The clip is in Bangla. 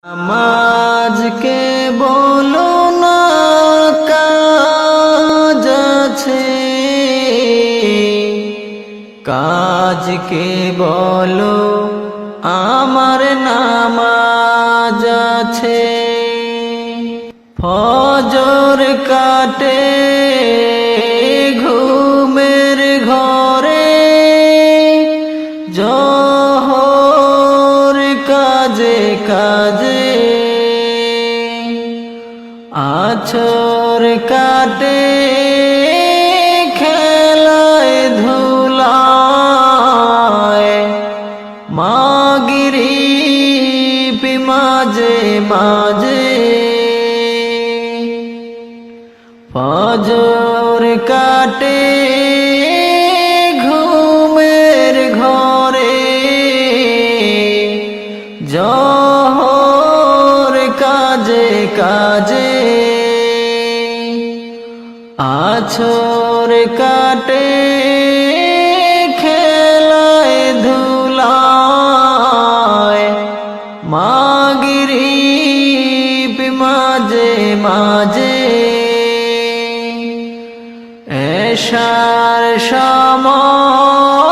নামাজকে বলো না কাজ আছে, কাজকে বলো আমার নামাজ আছে। ফজর কাটে ঘুমের ঘরে, জোহর কাজে কাজে, আছর কাটে খেলায় ধুলায়, মাগরিব মাঝে মাঝে। ফজর কাটে ঘুমের ঘরে, জোহর কাজে কাজে, আছর কাটে খেলায় ধুলায়, মাগরিব মাঝে মাঝে। এশার সময়